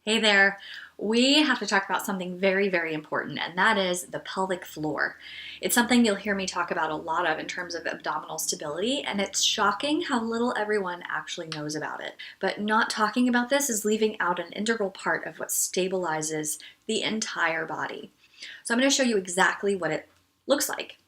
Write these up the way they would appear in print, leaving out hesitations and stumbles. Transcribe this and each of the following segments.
Hey there. We have to talk about something very, very important, and that is the pelvic floor. It's something you'll hear me talk about a lot of in terms of abdominal stability, and it's shocking how little everyone actually knows about it. But not talking about this is leaving out an integral part of what stabilizes the entire body. So I'm going to show you exactly what it looks like.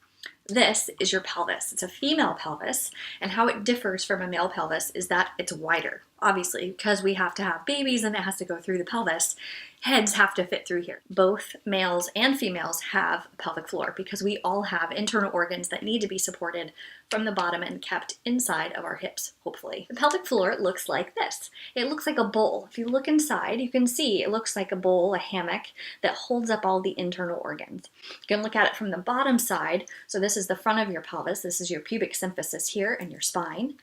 This is your pelvis. It's a female pelvis, and how it differs from a male pelvis is that it's wider. Obviously, because we have to have babies and it has to go through the pelvis, heads have to fit through here. Both males and females have a pelvic floor because we all have internal organs that need to be supported from the bottom and kept inside of our hips, hopefully. The pelvic floor looks like this. It looks like a bowl. If you look inside, you can see it looks like a bowl, a hammock, that holds up all the internal organs. You can look at it from the bottom side. So this is the front of your pelvis. This is your pubic symphysis here and your spine.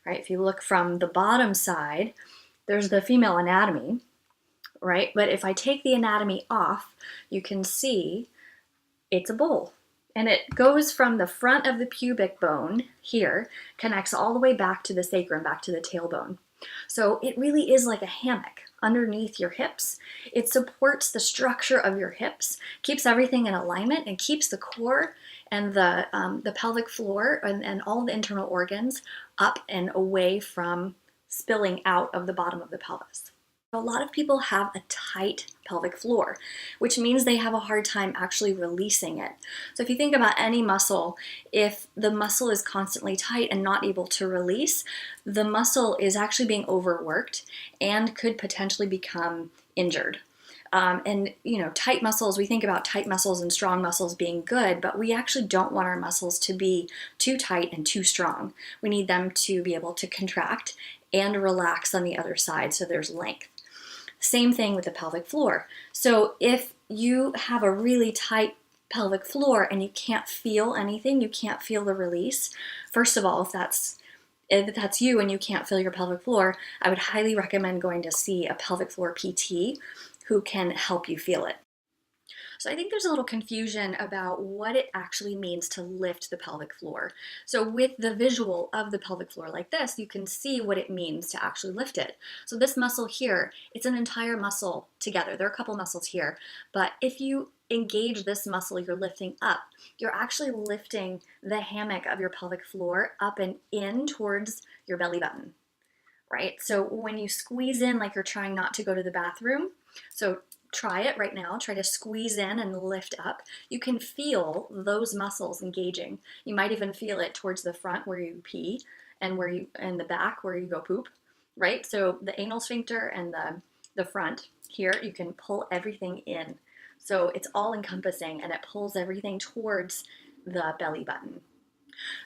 Right? If you look from the bottom side, there's the female anatomy, right? But if I take the anatomy off, you can see it's a bowl. And it goes from the front of the pubic bone here, connects all the way back to the sacrum, back to the tailbone. So it really is like a hammock underneath your hips. It supports the structure of your hips, keeps everything in alignment, and keeps the core and the pelvic floor and all the internal organs up and away from spilling out of the bottom of the pelvis. A lot of people have a tight pelvic floor, which means they have a hard time actually releasing it. So if you think about any muscle, if the muscle is constantly tight and not able to release, the muscle is actually being overworked and could potentially become injured. Tight muscles, we think about tight muscles and strong muscles being good, but we actually don't want our muscles to be too tight and too strong. We need them to be able to contract and relax on the other side so there's length. Same thing with the pelvic floor. So if you have a really tight pelvic floor and you can't feel anything, you can't feel the release, first of all, if that's you and you can't feel your pelvic floor, I would highly recommend going to see a pelvic floor PT who can help you feel it. So I think there's a little confusion about what it actually means to lift the pelvic floor. So with the visual of the pelvic floor like this, you can see what it means to actually lift it. So this muscle here, it's an entire muscle together. There are a couple muscles here, but if you engage this muscle you're lifting up, you're actually lifting the hammock of your pelvic floor up and in towards your belly button, right? So when you squeeze in like you're trying not to go to the bathroom, so try it right now. Try to squeeze in and lift up. You can feel those muscles engaging. You might even feel it towards the front where you pee and the back where you go poop, right? So the anal sphincter and the front here, you can pull everything in. So it's all encompassing and it pulls everything towards the belly button.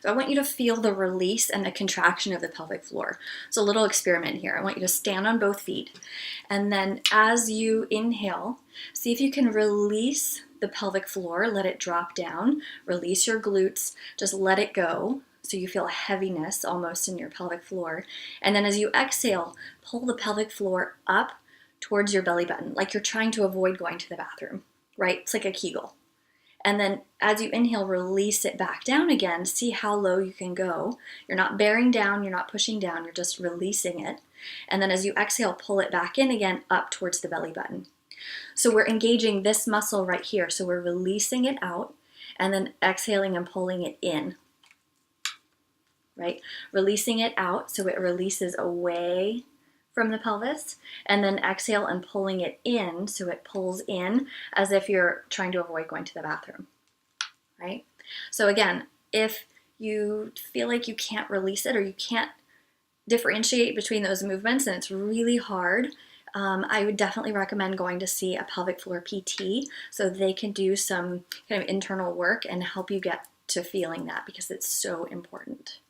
So I want you to feel the release and the contraction of the pelvic floor. So a little experiment here. I want you to stand on both feet. And then as you inhale, see if you can release the pelvic floor, let it drop down, release your glutes, just let it go. So you feel a heaviness almost in your pelvic floor. And then as you exhale, pull the pelvic floor up towards your belly button, like you're trying to avoid going to the bathroom, right? It's like a Kegel. And then as you inhale, release it back down again. See how low you can go. You're not bearing down, you're not pushing down, you're just releasing it. And then as you exhale, pull it back in again up towards the belly button. So we're engaging this muscle right here. So we're releasing it out and then exhaling and pulling it in, right? Releasing it out so it releases away from the pelvis, and then exhale and pulling it in so it pulls in as if you're trying to avoid going to the bathroom, right? So again, if you feel like you can't release it or you can't differentiate between those movements and it's really hard, I would definitely recommend going to see a pelvic floor PT so they can do some kind of internal work and help you get to feeling that because it's so important.